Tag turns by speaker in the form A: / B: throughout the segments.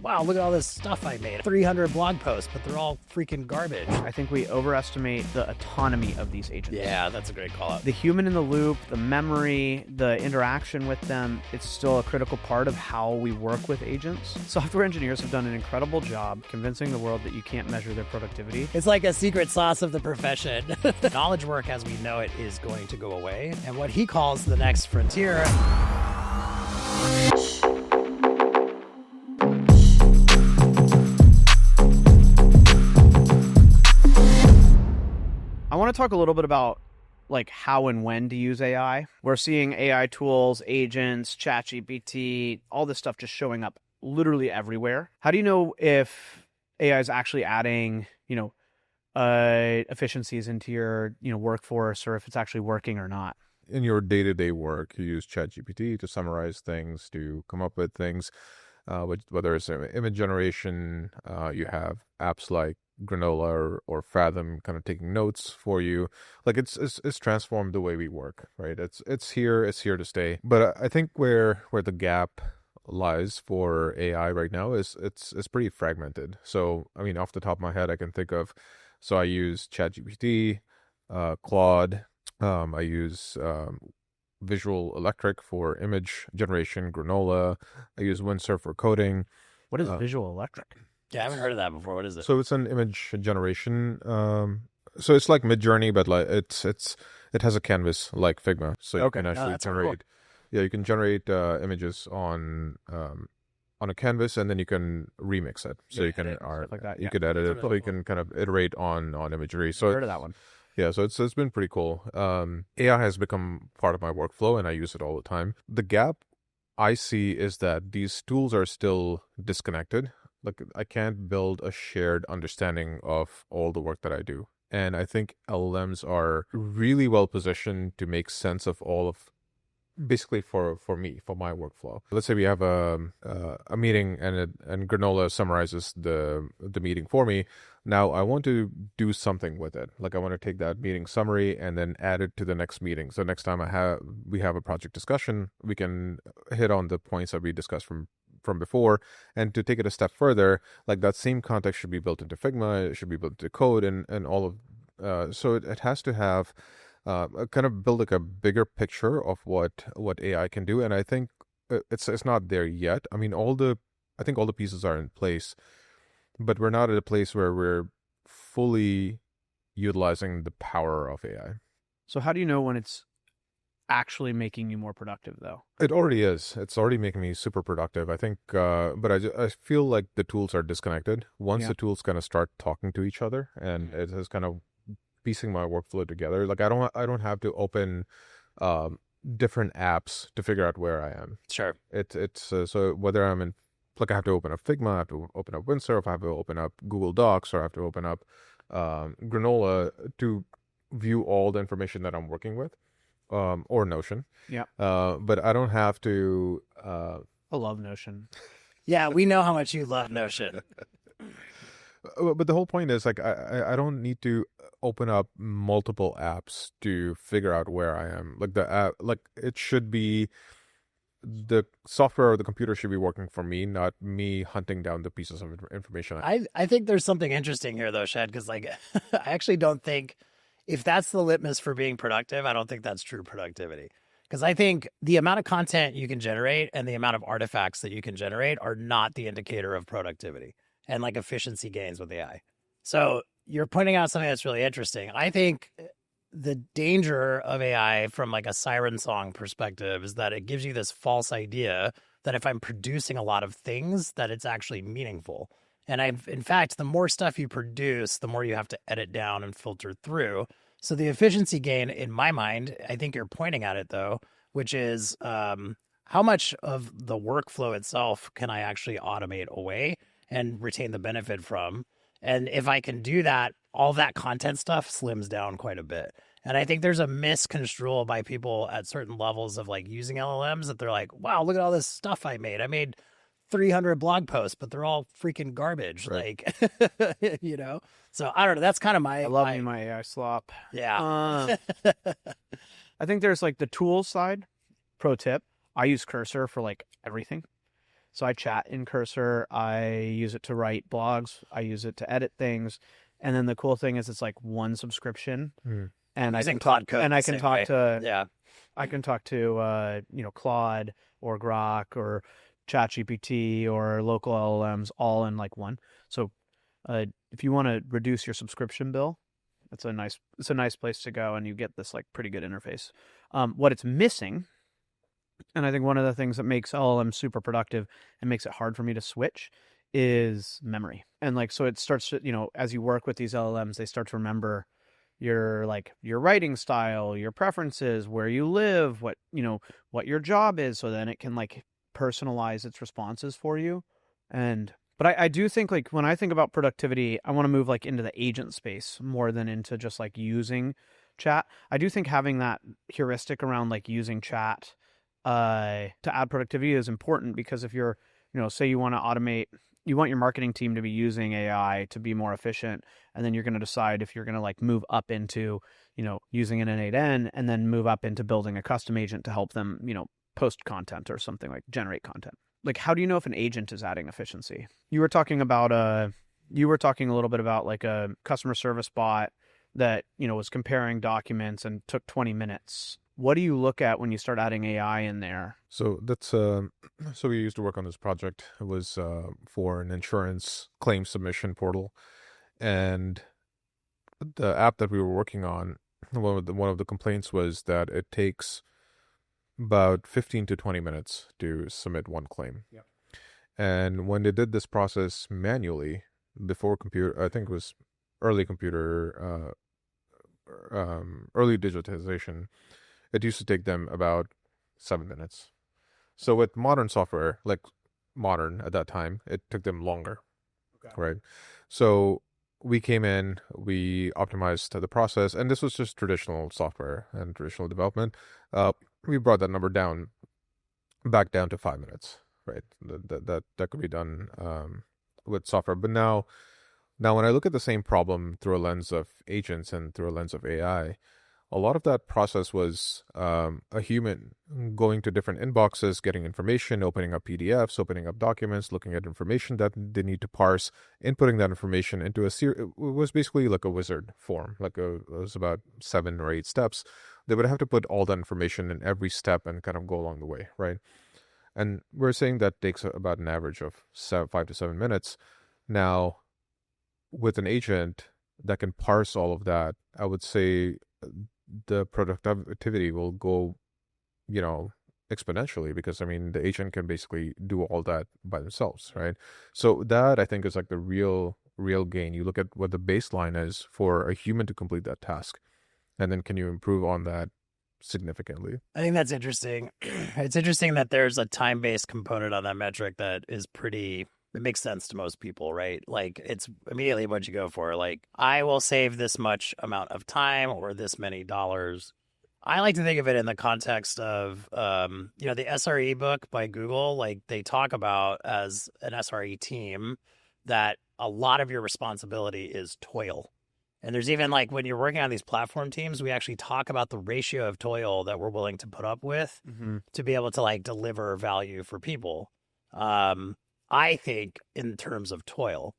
A: wow, look at all this stuff I made. 300 blog posts, but they're all freaking garbage.
B: I think we overestimate the autonomy of these agents.
A: Yeah, that's a great call out.
B: The human in the loop, the memory, the interaction with them, it's still a critical part of how we work with agents. Software engineers have done an incredible job convincing the world that you can't measure their productivity.
A: It's like a secret sauce of the profession. Knowledge work as we know it is going to go away. And what he calls the next frontier.
B: I want to talk a little bit about like how and when to use AI. We're seeing AI tools, agents, ChatGPT, all this stuff just showing up literally everywhere. How do you know if AI is actually adding, efficiencies into your, workforce, or if it's actually working or not?
C: In your day-to-day work, you use ChatGPT to summarize things, to come up with things, whether it's image generation, you have apps like Granola or Fathom kind of taking notes for you. Like it's transformed the way we work, right? It's here to stay. But I think where the gap lies for AI right now is it's pretty fragmented. So I mean, off the top of my head, I can think of. So I use ChatGPT, Claude. I use Visual Electric for image generation, Granola. I use Windsurf for coding.
B: What is Visual Electric?
A: Yeah, I haven't heard of that before. What is it?
C: So it's an image generation. So it's like Midjourney, but like it has a canvas like Figma. So you can actually generate. Cool. Yeah, you can generate images on a canvas, and then you can remix it. So you can
B: like that.
C: You could edit it, so you can kind of iterate on imagery. So
B: I've heard of that one.
C: Yeah, so it's been pretty cool. AI has become part of my workflow, and I use it all the time. The gap I see is that these tools are still disconnected. Like I can't build a shared understanding of all the work that I do. And I think LLMs are really well positioned to make sense of all of, basically for me, for my workflow. Let's say we have a meeting and Granola summarizes the meeting for me. Now I want to do something with it. Like I want to take that meeting summary and then add it to the next meeting. So next time we have a project discussion, we can hit on the points that we discussed from before. And to take it a step further, like that same context should be built into Figma, it should be built into code and all of, so it has to have kind of build like a bigger picture of what AI can do. And I think it's not there yet. I mean, I think all the pieces are in place, but we're not at a place where we're fully utilizing the power of AI.
B: So how do you know when it's actually making you more productive, though?
C: It already is. It's already making me super productive, I think. But I feel like the tools are disconnected. Once the tools kind of start talking to each other, and it is kind of piecing my workflow together. Like I don't have to open different apps to figure out where I am.
A: Sure.
C: It's so whether I'm in, like I have to open up Figma, I have to open up Windsurf, I have to open up Google Docs, or I have to open up Granola to view all the information that I'm working with, or Notion.
B: Yeah.
C: But I don't have to.
B: I love Notion.
A: Yeah, we know how much you love Notion.
C: But the whole point is like I don't need to open up multiple apps to figure out where I am. Like the app, like it should be the software or the computer should be working for me, not me hunting down the pieces of information.
A: I think there's something interesting here though, Shahed, because like I actually don't think if that's the litmus for being productive, I don't think that's true productivity. Because I think the amount of content you can generate and the amount of artifacts that you can generate are not the indicator of productivity and like efficiency gains with AI. So you're pointing out something that's really interesting. I think the danger of AI from like a siren song perspective is that it gives you this false idea that if I'm producing a lot of things, that it's actually meaningful. And in fact, the more stuff you produce, the more you have to edit down and filter through. So the efficiency gain, in my mind, I think you're pointing at it though, which is how much of the workflow itself can I actually automate away and retain the benefit from? And if I can do that, all that content stuff slims down quite a bit. And I think there's a misconstrual by people at certain levels of like using LLMs that they're like, wow, look at all this stuff I made. I made 300 blog posts, but they're all freaking garbage.
C: Right.
A: Like, so I don't know. That's kind of
B: I love me my AI slop.
A: Yeah.
B: I think there's like the tools side. Pro tip. I use Cursor for like everything. So I chat in Cursor. I use it to write blogs. I use it to edit things. And then the cool thing is it's like one subscription.
C: Hmm.
B: And
A: Using Claude Code
B: and I
A: the
B: can
A: same
B: talk
A: way.
B: to
A: Yeah.
B: I can talk to Claude or Grok or ChatGPT or local LLMs all in like one. So if you want to reduce your subscription bill, it's a nice place to go, and you get this like pretty good interface. What it's missing, and I think one of the things that makes LLM super productive and makes it hard for me to switch, is memory. And like, so it starts to, as you work with these LLMs, they start to remember your writing style, your preferences, where you live, what your job is, so then it can like personalize its responses for you. But I do think, like, when I think about productivity, I want to move like into the agent space more than into just like using chat. I do think having that heuristic around like using chat to add productivity is important, because if you're, say you want to automate, you want your marketing team to be using AI to be more efficient, and then you're going to decide if you're going to like move up into, using an N8N, and then move up into building a custom agent to help them, post content or something, like generate content. Like, how do you know if an agent is adding efficiency? You were talking a little bit about like a customer service bot that, was comparing documents and took 20 minutes. What do you look at when you start adding AI in there?
C: So that's so we used to work on this project. It was for an insurance claim submission portal, and the app that we were working on, one of the complaints was that it takes about 15 to 20 minutes to submit one claim.
B: Yep.
C: And when they did this process manually before I think it was early early digitization, it used to take them about 7 minutes. So with modern software, like modern at that time, it took them longer. Okay. Right? So we came in, we optimized the process, and this was just traditional software and traditional development. We brought that number back down to 5 minutes, right? That could be done with software. But now when I look at the same problem through a lens of agents and through a lens of AI, a lot of that process was a human going to different inboxes, getting information, opening up PDFs, opening up documents, looking at information that they need to parse, inputting that information into it was basically like a wizard form. It was about 7 or 8 steps. They would have to put all that information in every step and kind of go along the way, right? And we're saying that takes about an average of 5 to 7 minutes. Now, with an agent that can parse all of that, I would say the productivity will go, exponentially, because the agent can basically do all that by themselves, right? So that, I think, is like the real gain. You look at what the baseline is for a human to complete that task, and then can you improve on that significantly?
A: I think that's interesting. It's interesting that there's a time-based component on that metric that is it makes sense to most people, right? Like, it's immediately what you go for. Like, I will save this much amount of time or this many dollars. I like to think of it in the context of, the SRE book by Google. Like, they talk about, as an SRE team, that a lot of your responsibility is toil. And there's even, like, when you're working on these platform teams, we actually talk about the ratio of toil that we're willing to put up with to be able to, like, deliver value for people. I think in terms of toil.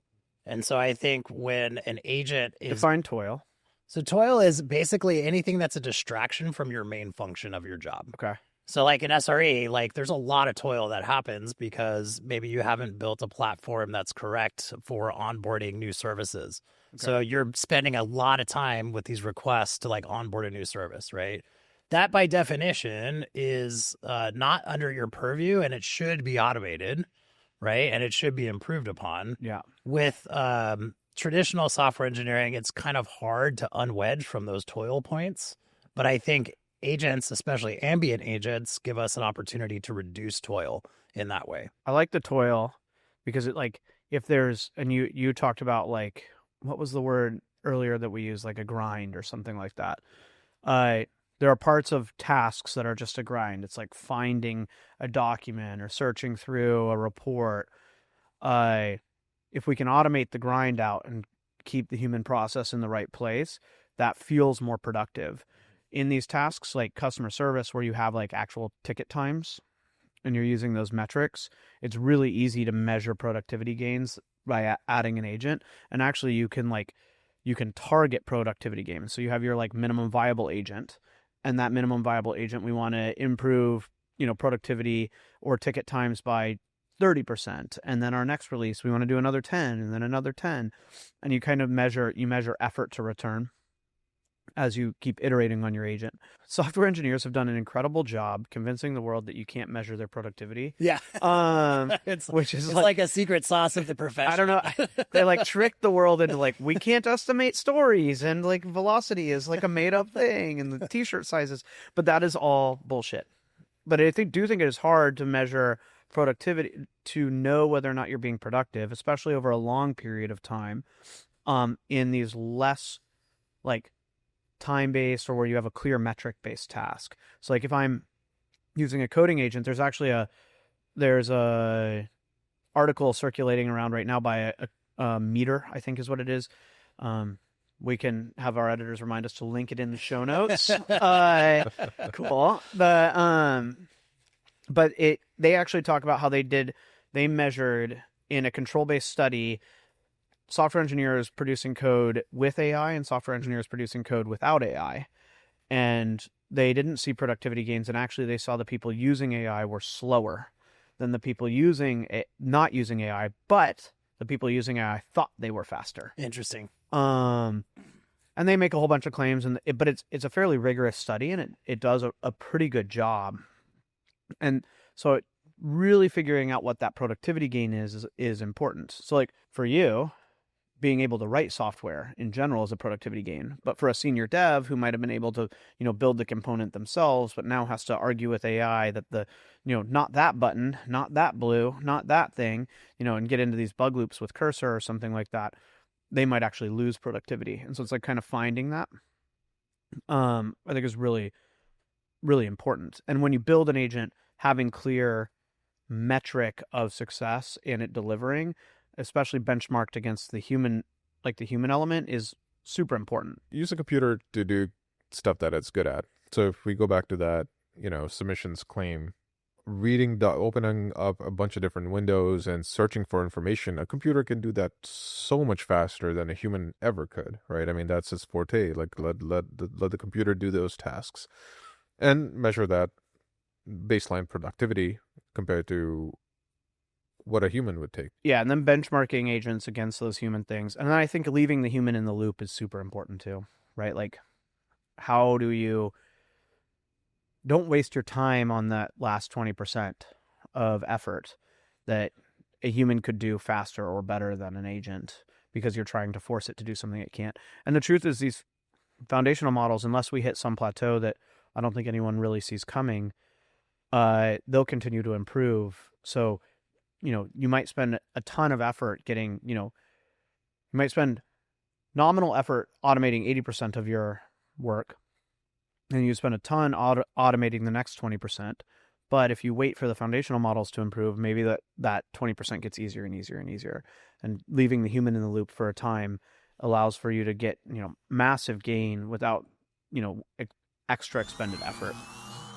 A: And so I think when an agent is...
B: Define toil.
A: So toil is basically anything that's a distraction from your main function of your job.
B: Okay.
A: So like in SRE, like there's a lot of toil that happens because maybe you haven't built a platform that's correct for onboarding new services. Okay. So you're spending a lot of time with these requests to like onboard a new service, right? That by definition is not under your purview, and it should be automated, right? And it should be improved upon.
B: Yeah.
A: With traditional software engineering, it's kind of hard to unwedge from those toil points. But I think agents, especially ambient agents, give us an opportunity to reduce toil in that way.
B: I like the toil because it, like, if there's, and you talked about, like, what was the word earlier that we used, like a grind or something like that. There are parts of tasks that are just a grind. It's like finding a document or searching through a report. If we can automate the grind out and keep the human process in the right place, that feels more productive. In these tasks like customer service, where you have like actual ticket times, and you're using those metrics, it's really easy to measure productivity gains by adding an agent. And actually you can target productivity gains. So you have your like minimum viable agent, and that minimum viable agent, we want to improve, productivity or ticket times by 30%. And then our next release, we want to do another 10 and then another 10. And you kind of measure effort to return as you keep iterating on your agent. Software engineers have done an incredible job convincing the world that you can't measure their productivity.
A: Yeah.
B: It's
A: like a secret sauce of the profession.
B: I don't know. They like tricked the world into like, we can't estimate stories, and like velocity is like a made up thing, and the t-shirt sizes, but that is all bullshit. But I do think it is hard to measure productivity, to know whether or not you're being productive, especially over a long period of time, in these less like time-based or where you have a clear metric-based task. So like if I'm using a coding agent, there's a article circulating around right now by a Meter, I think is what it is. We can have our editors remind us to link it in the show notes. Cool. But they actually talk about how they measured in a control-based study software engineers producing code with AI and software engineers producing code without AI. And they didn't see productivity gains. And actually they saw the people using AI were slower than the people not using AI, but the people using AI thought they were faster.
A: Interesting.
B: And they make a whole bunch of claims, but it's a fairly rigorous study, and it does a pretty good job. And so really figuring out what that productivity gain is important. So like for you, being able to write software in general is a productivity gain. But for a senior dev who might have been able to, build the component themselves, but now has to argue with AI that not that button, not that blue, not that thing, and get into these bug loops with cursor or something like that, they might actually lose productivity. And so it's like kind of finding that, I think is really, really important. And when you build an agent, having clear metric of success in it delivering, especially benchmarked against the human element, is super important.
C: Use a computer to do stuff that it's good at. So if we go back to that, submissions claim, opening up a bunch of different windows and searching for information, a computer can do that so much faster than a human ever could, right? I mean, that's its forte. Like let the computer do those tasks and measure that baseline productivity compared to what a human would take.
B: Yeah, and then benchmarking agents against those human things. And then I think leaving the human in the loop is super important too, right? Like, how do you... Don't waste your time on that last 20% of effort that a human could do faster or better than an agent because you're trying to force it to do something it can't. And the truth is, these foundational models, unless we hit some plateau that I don't think anyone really sees coming, they'll continue to improve. So, you might spend a ton of effort getting, you might spend nominal effort automating 80% of your work, and you spend a ton automating the next 20%. But if you wait for the foundational models to improve, maybe that 20% gets easier and easier and easier. And leaving the human in the loop for a time allows for you to get, massive gain without, extra expended effort.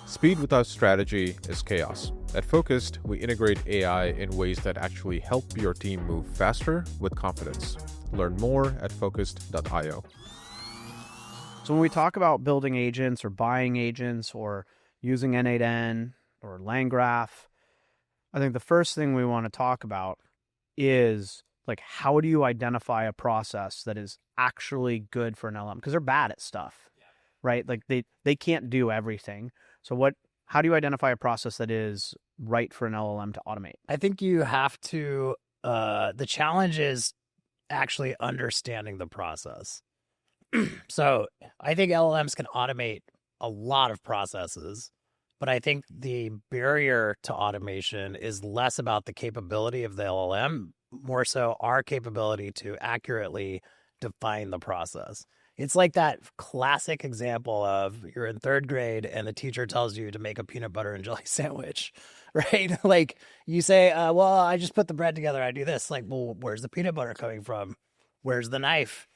C: Speed without strategy is chaos. At Focused, we integrate AI in ways that actually help your team move faster with confidence. Learn more at focused.io.
B: So when we talk about building agents or buying agents or using N8N or LangGraph, I think the first thing we want to talk about is like, how do you identify a process that is actually good for an LLM? Because they're bad at stuff, right? Like they can't do everything. So how do you identify a process that is right for an LLM to automate?
A: I think you have to, the challenge is actually understanding the process. So I think LLMs can automate a lot of processes, but I think the barrier to automation is less about the capability of the LLM, more so our capability to accurately define the process. It's like that classic example of you're in third grade and the teacher tells you to make a peanut butter and jelly sandwich, right? Like you say, well, I just put the bread together. I do this. Like, well, where's the peanut butter coming from? Where's the knife?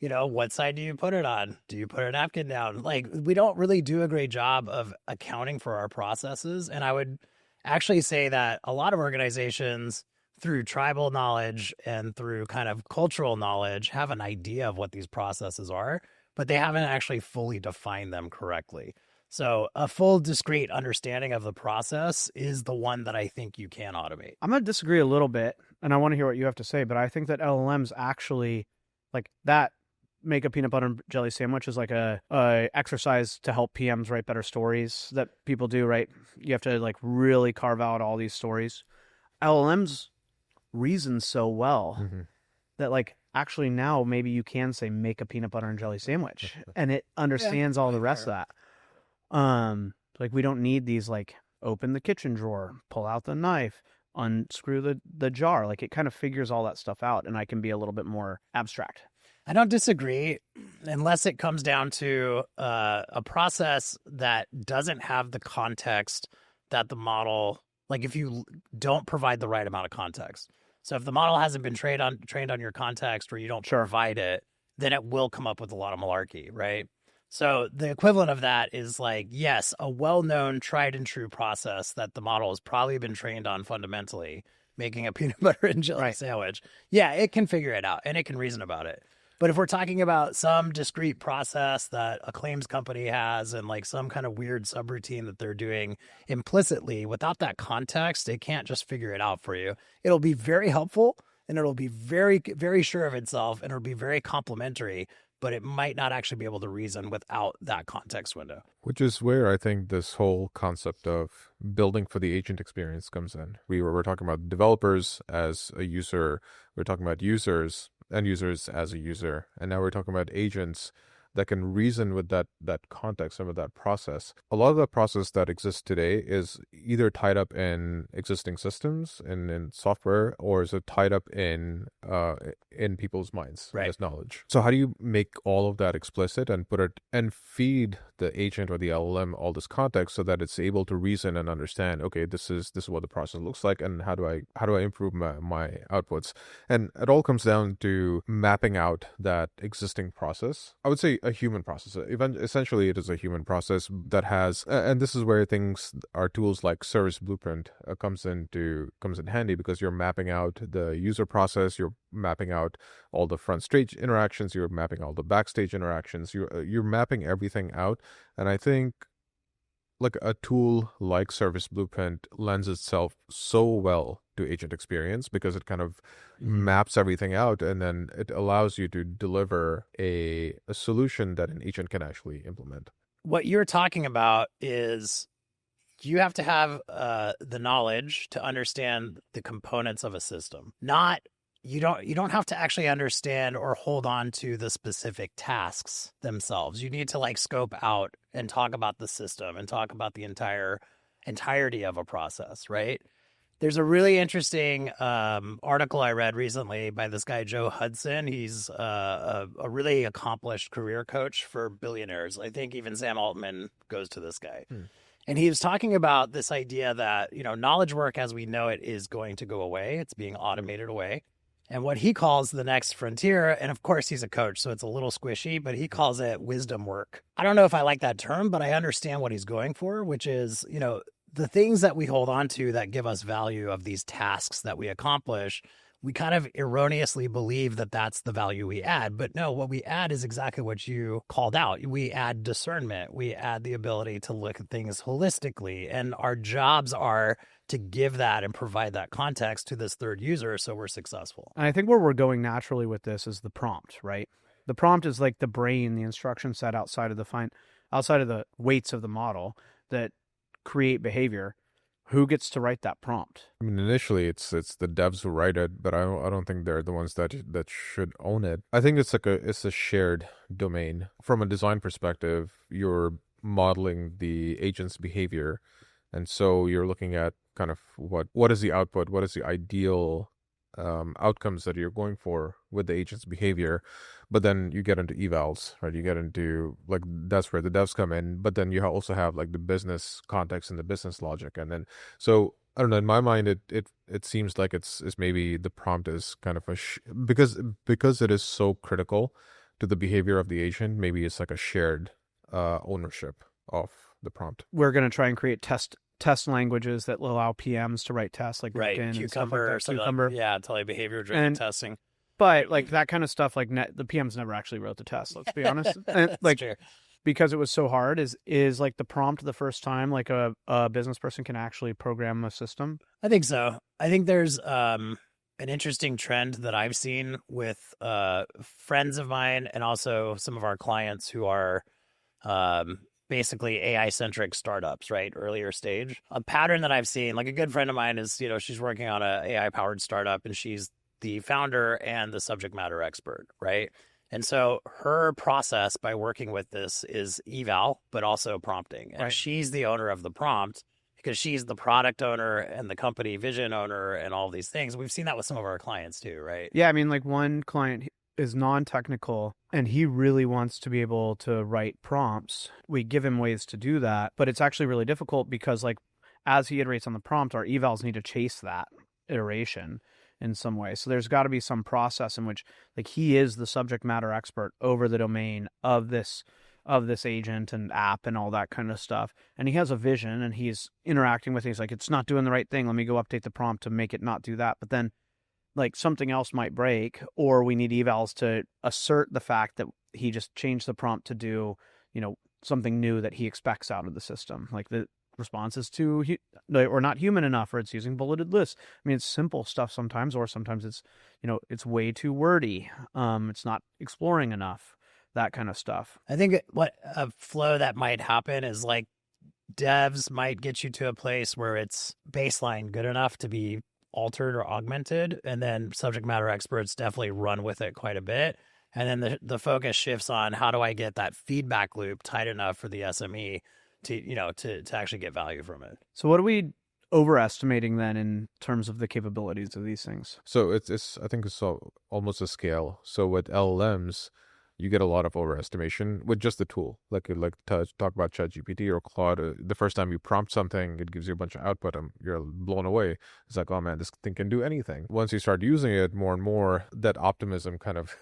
A: What side do you put it on? Do you put a napkin down? Like, we don't really do a great job of accounting for our processes. And I would actually say that a lot of organizations, through tribal knowledge and through kind of cultural knowledge, have an idea of what these processes are, but they haven't actually fully defined them correctly. So a full discrete understanding of the process is the one that I think you can automate.
B: I'm going to disagree a little bit, and I want to hear what you have to say, but I think that LLMs actually, like that make a peanut butter and jelly sandwich is like a exercise to help PMs write better stories that people do, right? You have to like really carve out all these stories. LLMs reason so well that like actually now maybe you can say make a peanut butter and jelly sandwich and it understands all the rest of that. Like we don't need these like open the kitchen drawer, pull out the knife, unscrew the jar. Like it kind of figures all that stuff out, and I can be a little bit more abstract.
A: I don't disagree, unless it comes down to a process that doesn't have the context that the model, like if you don't provide the right amount of context. So if the model hasn't been trained on your context, or you don't provide it, then it will come up with a lot of malarkey, right? So the equivalent of that is like, yes, a well-known, tried and true process that the model has probably been trained on fundamentally, making a peanut butter and jelly sandwich. Yeah, it can figure it out and it can reason about it. But if we're talking about some discrete process that a claims company has and like some kind of weird subroutine that they're doing implicitly without that context, it can't just figure it out for you. It'll be very helpful and it'll be very, very sure of itself and it'll be very complimentary, but it might not actually be able to reason without that context window.
C: Which is where I think this whole concept of building for the agent experience comes in. We're talking about developers as a user. We're talking about end users as a user. And now we're talking about agents that can reason with that context and with that process. A lot of the process that exists today is either tied up in existing systems and in software, or is it tied up in people's minds as knowledge. So how do you make all of that explicit and put it and feed the agent or the LLM all this context so that it's able to reason and understand, okay, this is what the process looks like, and how do I improve my outputs? And it all comes down to mapping out that existing process. I would say a human process. Essentially, it is a human process that has, and this is where tools like Service Blueprint comes in handy, because you're mapping out the user process, you're mapping out all the front stage interactions, you're mapping all the backstage interactions, you're mapping everything out. And I think like a tool like Service Blueprint lends itself so well to agent experience, because it kind of maps everything out, and then it allows you to deliver a solution that an agent can actually implement.
A: What you're talking about is you have to have the knowledge to understand the components of a system. You don't have to actually understand or hold on to the specific tasks themselves. You need to like scope out and talk about the system and talk about the entirety of a process, right? There's a really interesting article I read recently by this guy, Joe Hudson. He's a really accomplished career coach for billionaires. I think even Sam Altman goes to this guy. And he was talking about this idea that, knowledge work as we know it is going to go away. It's being automated away. And what he calls the next frontier, and of course he's a coach, so it's a little squishy, but he calls it wisdom work. I don't know if I like that term, but I understand what he's going for, which is, the things that we hold on to that give us value of these tasks that we accomplish, we kind of erroneously believe that that's the value we add. But no, what we add is exactly what you called out. We add discernment. We add the ability to look at things holistically. And our jobs are to give that and provide that context to this third user so we're successful.
B: And I think where we're going naturally with this is the prompt, right? The prompt is like the brain, the instruction set outside of the weights of the model that create behavior. Who gets to write that prompt?
C: I mean, initially it's the devs who write it, but I don't think they're the ones that should own it. I think it's a shared domain. From a design perspective, you're modeling the agent's behavior, and so you're looking at kind of what is the output, what is the ideal outcomes that you're going for with the agent's behavior. But then you get into evals, right? You get into like, that's where the devs come in, but then you also have like the business context and the business logic. And then, so I don't know, in my mind, it seems like it's maybe the prompt is kind of because it is so critical to the behavior of the agent, maybe it's like a shared ownership of the prompt.
B: We're going to try and create test test languages that allow PMs to write tests like
A: Right,
B: Gherkin and stuff like
A: Cucumber or
B: that.
A: something
B: Cucumber.
A: yeah, totally behavior-driven
B: And
A: testing.
B: But like that kind of stuff, like the PMs never actually wrote the test. Let's be honest. And
A: That's
B: like
A: true.
B: because it was so hard, is like the prompt the first time like a business person can actually program a system?
A: I think so. I think there's an interesting trend that I've seen with friends of mine and also some of our clients who are basically AI-centric startups, right? Earlier stage. A pattern that I've seen, like a good friend of mine is, she's working on a AI-powered startup and she's the founder and the subject matter expert, right? And so her process by working with this is eval, but also prompting. And
B: Right.
A: she's the owner of the prompt because she's the product owner and the company vision owner and all these things. We've seen that with some of our clients too, right?
B: Yeah, I mean, like one client is non-technical and he really wants to be able to write prompts. We give him ways to do that, but it's actually really difficult because like as he iterates on the prompt, our evals need to chase that iteration in some way. So there's got to be some process in which like he is the subject matter expert over the domain of this agent and app and all that kind of stuff. And he has a vision and he's interacting with it. He's like, it's not doing the right thing. Let me go update the prompt to make it not do that. But then like something else might break, or we need evals to assert the fact that he just changed the prompt to do, something new that he expects out of the system. Like the response is too or not human enough, or it's using bulleted lists. I mean, it's simple stuff sometimes, or sometimes it's it's way too wordy. It's not exploring enough, that kind of stuff.
A: I think what a flow that might happen is like devs might get you to a place where it's baseline good enough to be altered or augmented, and then subject matter experts definitely run with it quite a bit. And then the focus shifts on how do I get that feedback loop tight enough for the SME to actually get value from it.
B: So what are we overestimating then in terms of the capabilities of these things?
C: So I think it's almost a scale. So with LLMs, you get a lot of overestimation with just the tool. Like talk about ChatGPT or Claude. The first time you prompt something, it gives you a bunch of output and you're blown away. It's like, oh man, this thing can do anything. Once you start using it more and more, that optimism kind of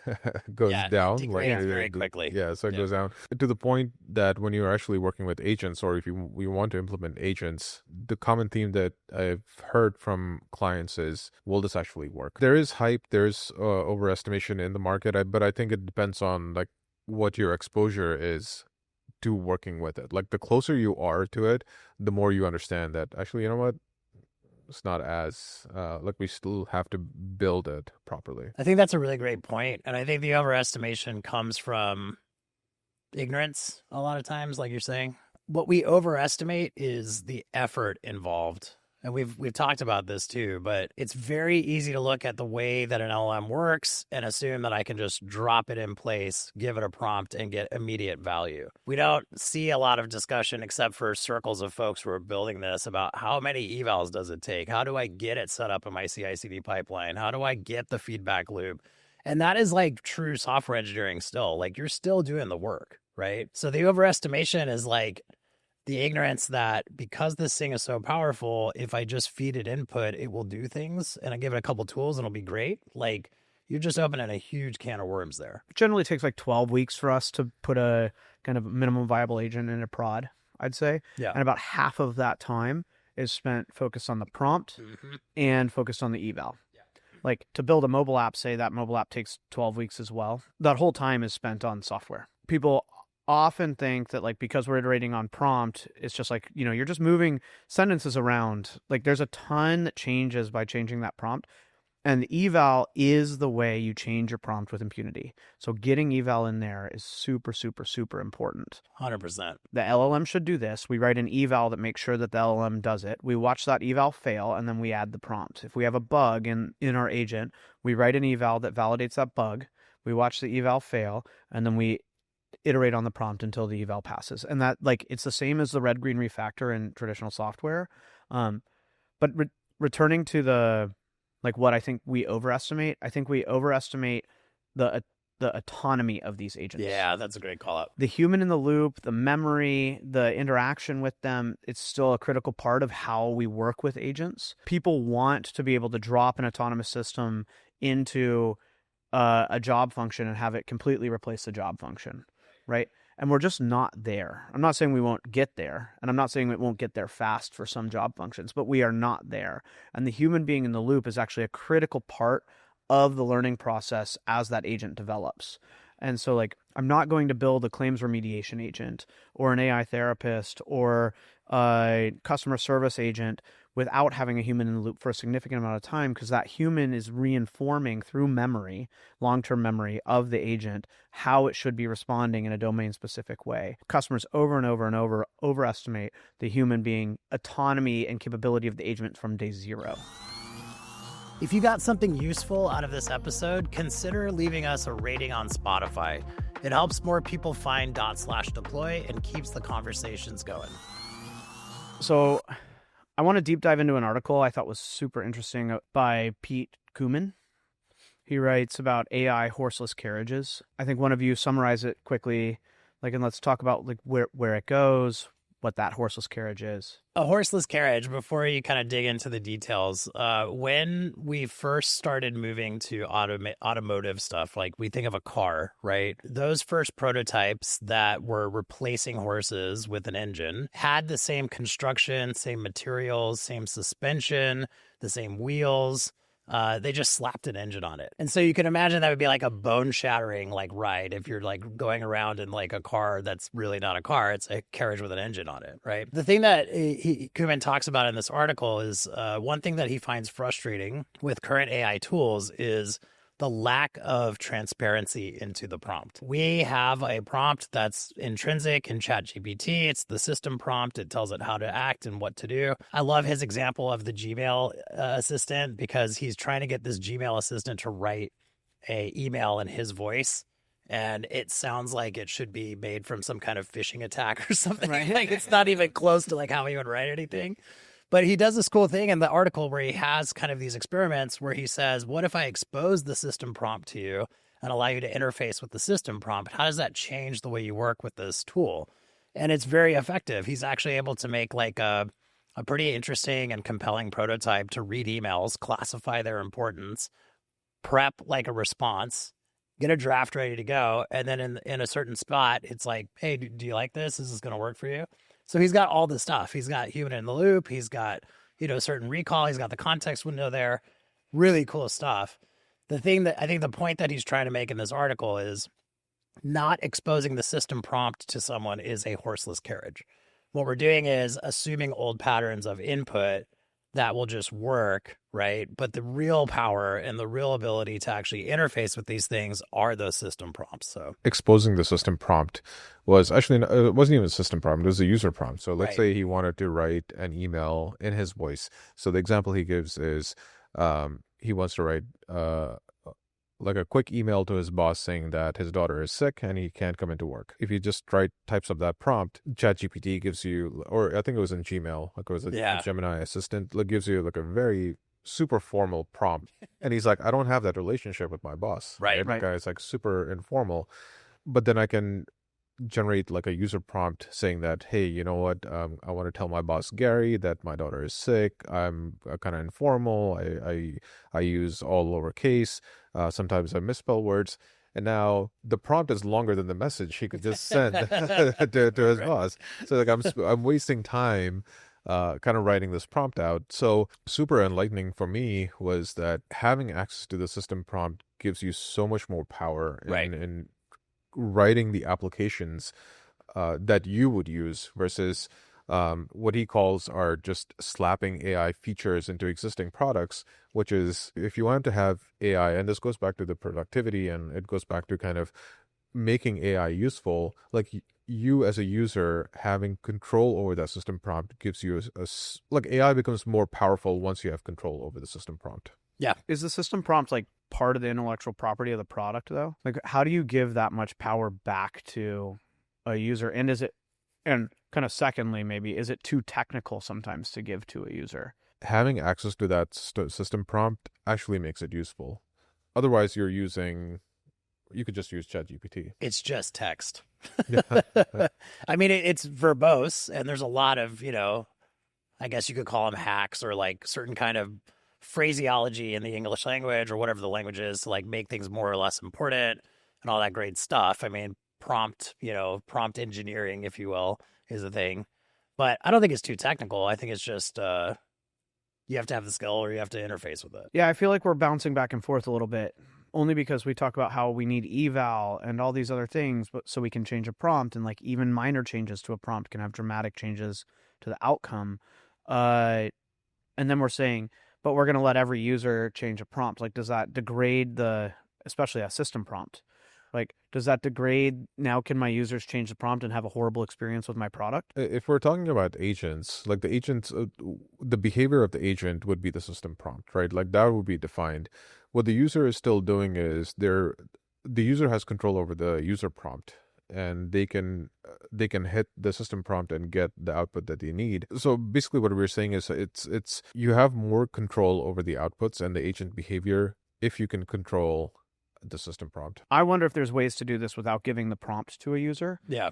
C: goes down.
A: Degrades very quickly.
C: Yeah, so it goes down to the point that when you're actually working with agents, or if you want to implement agents, the common theme that I've heard from clients is, will this actually work? There is hype, there's overestimation in the market, but I think it depends on like what your exposure is to working with it. Like the closer you are to it, the more you understand that actually, you know what, it's not as like we still have to build it properly.
A: I think that's a really great point, and I think the overestimation comes from ignorance a lot of times, like you're saying. What we overestimate is the effort involved. And we've talked about this too, but it's very easy to look at the way that an LLM works and assume that I can just drop it in place, give it a prompt, and get immediate value. We don't see a lot of discussion except for circles of folks who are building this about how many evals does it take? How do I get it set up in my CI/CD pipeline? How do I get the feedback loop? And that is like true software engineering still. Like you're still doing the work, right? So the overestimation is like the ignorance that because this thing is so powerful, if I just feed it input, it will do things, and I give it a couple tools and it'll be great. Like you're just opening a huge can of worms there.
B: It generally takes like 12 weeks for us to put a kind of minimum viable agent in a prod, I'd say.
A: Yeah.
B: And about half of that time is spent focused on the prompt and focused on the eval. Yeah. Like to build a mobile app, say that mobile app takes 12 weeks as well. That whole time is spent on software. People often think that like because we're iterating on prompt, it's just like, you're just moving sentences around. Like there's a ton that changes by changing that prompt. And the eval is the way you change your prompt with impunity. So getting eval in there is super, super, super important.
A: 100%.
B: The LLM should do this. We write an eval that makes sure that the LLM does it. We watch that eval fail, and then we add the prompt. If we have a bug in our agent, we write an eval that validates that bug. We watch the eval fail, and then we iterate on the prompt until the eval passes. And that, like, it's the same as the red-green refactor in traditional software. But returning to the, like, what I think we overestimate, I think we overestimate the autonomy of these agents.
A: Yeah, that's a great call out.
B: The human in the loop, the memory, the interaction with them, it's still a critical part of how we work with agents. People want to be able to drop an autonomous system into a job function and have it completely replace the job function, right? And we're just not there. I'm not saying we won't get there, and I'm not saying it won't get there fast for some job functions, but we are not there. And the human being in the loop is actually a critical part of the learning process as that agent develops. And so, like, I'm not going to build a claims remediation agent or an AI therapist or a customer service agent without having a human in the loop for a significant amount of time, because that human is reinforming through memory, long-term memory of the agent, how it should be responding in a domain-specific way. Customers over and over and over overestimate the human being autonomy and capability of the agent from day zero.
A: If you got something useful out of this episode, consider leaving us a rating on Spotify. It helps more people find /deploy and keeps the conversations going.
B: So I want to deep dive into an article I thought was super interesting by Pete Kumin. He writes about AI horseless carriages. I think one of you summarize it quickly, and let's talk about where it goes, what that horseless carriage is.
A: A horseless carriage, before you kind of dig into the details, when we first started moving to automotive stuff, we think of a car, right? Those first prototypes that were replacing horses with an engine had the same construction, same materials, same suspension, the same wheels. They just slapped an engine on it. And so you can imagine that would be like a bone-shattering ride if you're going around in a car that's really not a car. It's a carriage with an engine on it, right? The thing that Kuman talks about in this article is one thing that he finds frustrating with current AI tools is the lack of transparency into the prompt. We have a prompt that's intrinsic in ChatGPT. It's the system prompt. It tells it how to act and what to do. I love his example of the Gmail assistant, because he's trying to get this Gmail assistant to write an email in his voice, and it sounds like it should be made from some kind of phishing attack or something. Right. It's not even close to how he would write anything. But he does this cool thing in the article where he has kind of these experiments where he says, what if I expose the system prompt to you and allow you to interface with the system prompt? How does that change the way you work with this tool? And it's very effective. He's actually able to make a pretty interesting and compelling prototype to read emails, classify their importance, prep a response, get a draft ready to go. And then in a certain spot, it's hey, do you like this? Is this going to work for you? So he's got all this stuff. He's got human in the loop. He's got, certain recall. He's got the context window there. Really cool stuff. The thing that I think the point that he's trying to make in this article is not exposing the system prompt to someone is a horseless carriage. What we're doing is assuming old patterns of input that will just work, right? But the real power and the real ability to actually interface with these things are those system prompts. So
C: exposing the system prompt was actually, it wasn't even a system prompt, it was a user prompt. So let's say he wanted to write an email in his voice. So the example he gives is he wants to write a quick email to his boss saying that his daughter is sick and he can't come into work. If you just write types of that prompt, ChatGPT gives you, or I think it was in Gmail, it was a Gemini assistant, gives you a very super formal prompt. And he's like, I don't have that relationship with my boss.
A: Right.
C: The guy's super informal. But then I can generate a user prompt saying that, hey, you know what, I want to tell my boss Gary that my daughter is sick. I'm kind of informal. I use all lowercase. Sometimes I misspell words. And now the prompt is longer than the message he could just send to his boss. So I'm wasting time kind of writing this prompt out. So super enlightening for me was that having access to the system prompt gives you so much more power in writing the applications that you would use versus what he calls are just slapping AI features into existing products, which is if you want to have AI, and this goes back to the productivity and it goes back to kind of making AI useful, you as a user having control over that system prompt gives you AI becomes more powerful once you have control over the system prompt.
A: Yeah.
B: Is the system prompt part of the intellectual property of the product though? How do you give that much power back to a user? And and kind of secondly, maybe, is it too technical sometimes to give to a user?
C: Having access to that system prompt actually makes it useful. Otherwise, you could just use ChatGPT.
A: It's just text. I mean, it's verbose, and there's a lot of, I guess you could call them hacks or certain kind of phraseology in the English language or whatever the language is to make things more or less important and all that great stuff. I mean, prompt engineering, if you will, is a thing. But I don't think it's too technical. I think it's just you have to have the skill or you have to interface with it.
B: Yeah, I feel like we're bouncing back and forth a little bit, only because we talk about how we need eval and all these other things, but so we can change a prompt, and like even minor changes to a prompt can have dramatic changes to the outcome. And then we're saying, but we're going to let every user change a prompt. Like, does that degrade especially a system prompt? Like, does that degrade? Now, can my users change the prompt and have a horrible experience with my product?
C: If we're talking about agents, like the agents, the behavior of the agent would be the system prompt, right? Like that would be defined. What the user is still doing is the user has control over the user prompt, and they can hit the system prompt and get the output that they need. So basically what we're saying is it's you have more control over the outputs and the agent behavior if you can control the system prompt.
B: I wonder if there's ways to do this without giving the prompt to a user.
A: Yeah.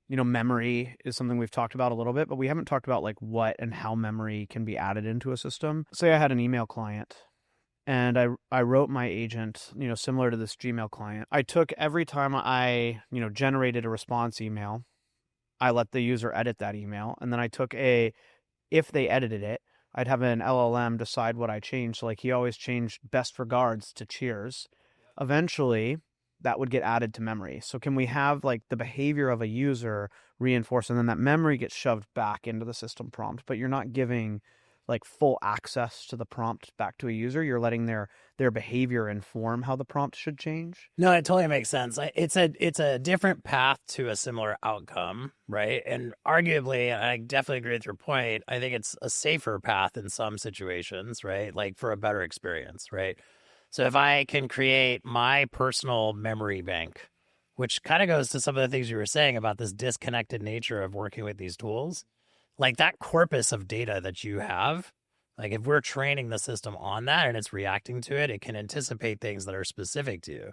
B: Memory is something we've talked about a little bit, but we haven't talked about like what and how memory can be added into a system. Say I had an email client and I wrote my agent, similar to this Gmail client. I took every time I, generated a response email, I let the user edit that email. And then I took if they edited it, I'd have an LLM decide what I changed. So like he always changed best regards to cheers. Eventually, that would get added to memory. So can we have like the behavior of a user reinforced, and then that memory gets shoved back into the system prompt, but you're not giving like full access to the prompt back to a user. You're letting their behavior inform how the prompt should change.
A: No, it totally makes sense. It's a different path to a similar outcome, right? And arguably, I definitely agree with your point. I think it's a safer path in some situations, right? Like for a better experience, right? So if I can create my personal memory bank, which kind of goes to some of the things you were saying about this disconnected nature of working with these tools, like that corpus of data that you have, like if we're training the system on that and it's reacting to it, it can anticipate things that are specific to you.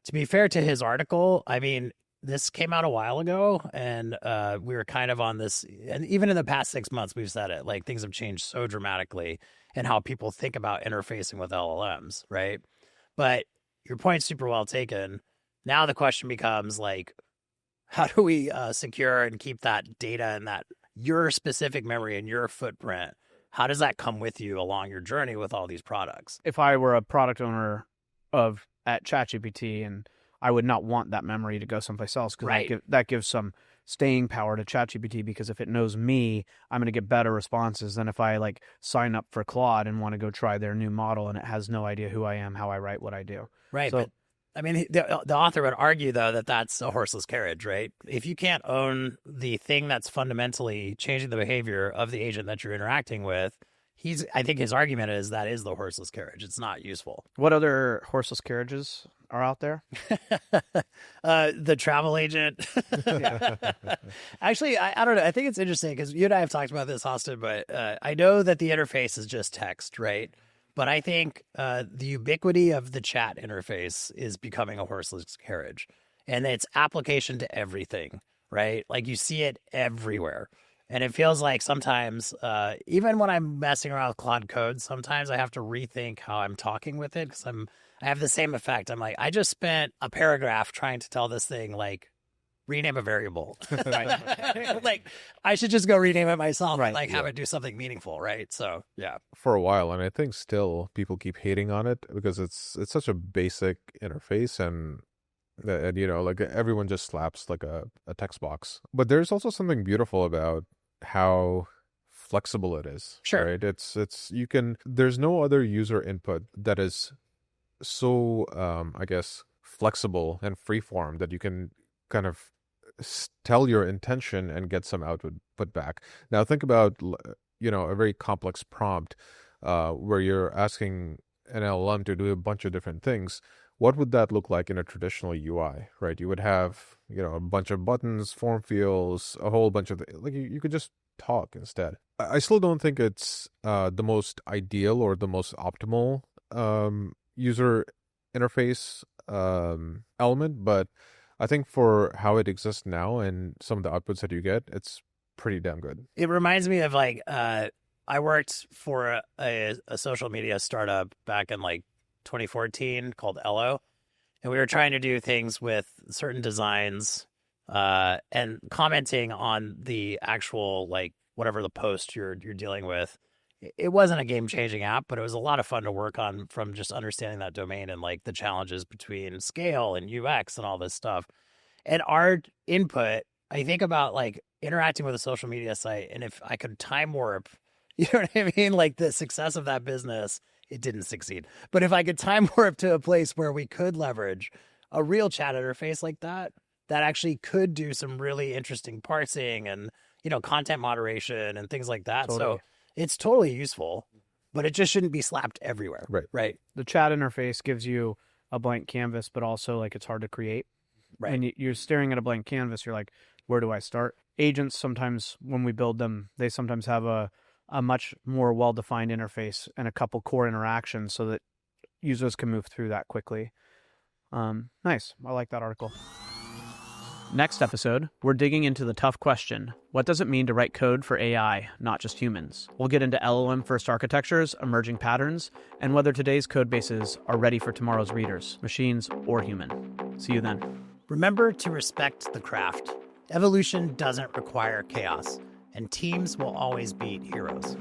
A: To be fair to his article, I mean, this came out a while ago and we were kind of on this, and even in the past 6 months, we've said it, like things have changed so dramatically in how people think about interfacing with LLMs, right? But your point's super well taken. Now the question becomes like, how do we secure and keep that data and that your specific memory and your footprint? How does that come with you along your journey with all these products?
B: If I were a product owner at ChatGPT, and I would not want that memory to go someplace else, because
A: Right.
B: that gives some staying power to ChatGPT, because if it knows me, I'm going to get better responses than if I like sign up for Claude and want to go try their new model and it has no idea who I am, how I write, what I do.
A: Right.
B: So-
A: But I mean, the author would argue, though, that that's a horseless carriage, right? If you can't own the thing that's fundamentally changing the behavior of the agent that you're interacting with, I think his argument is that is the horseless carriage. It's not useful.
B: What other horseless carriages are out there?
A: The travel agent. Actually, I don't know. I think it's interesting because you and I have talked about this, Austin, but I know that the interface is just text, right? But I think the ubiquity of the chat interface is becoming a horseless carriage, and its application to everything, right? Like you see it everywhere. And it feels like sometimes, even when I'm messing around with Claude Code, sometimes I have to rethink how I'm talking with it because I have the same effect. I'm like, I just spent a paragraph trying to tell this thing, like, rename a variable. Like, I should just go rename it myself,
B: Right,
A: and like have it do something meaningful, right? So, yeah.
C: For a while, and I think still people keep hating on it because it's such a basic interface, and like everyone just slaps like a text box. But there's also something beautiful about how flexible it is.
A: Sure.
C: Right? There's no other user input that is so I guess flexible and freeform that you can kind of tell your intention and get some output back. Now think about a very complex prompt where you're asking an LLM to do a bunch of different things. What would that look like in a traditional UI, right? You would have, a bunch of buttons, form fields, a whole bunch of like you could just talk instead. I still don't think it's the most ideal or the most optimal user interface element, but I think for how it exists now and some of the outputs that you get, it's pretty damn good.
A: It reminds me of like, I worked for a social media startup back in like 2014 called Ello. and we were trying to do things with certain designs and commenting on the actual, like, whatever the post you're dealing with. It wasn't a game-changing app, but it was a lot of fun to work on from just understanding that domain and like the challenges between scale and UX and all this stuff. And our input, I think about like interacting with a social media site, and if I could time warp, you know what I mean? Like the success of that business, it didn't succeed. But if I could time warp to a place where we could leverage a real chat interface like that, that actually could do some really interesting parsing and, you know, content moderation and things like that.
B: Totally.
A: So it's totally useful, but it just shouldn't be slapped everywhere. Right.
B: The chat interface gives you a blank canvas, but also like it's hard to create.
A: Right.
B: And you're staring at a blank canvas. You're like, where do I start? Agents sometimes, when we build them, they sometimes have a much more well-defined interface and a couple core interactions so that users can move through that quickly. Nice. I like that article. Next episode, we're digging into the tough question: what does it mean to write code for AI, not just humans? We'll get into LLM first architectures, emerging patterns, and whether today's code bases are ready for tomorrow's readers, machines or human. See you then.
A: Remember to respect the craft. Evolution doesn't require chaos, and teams will always beat heroes.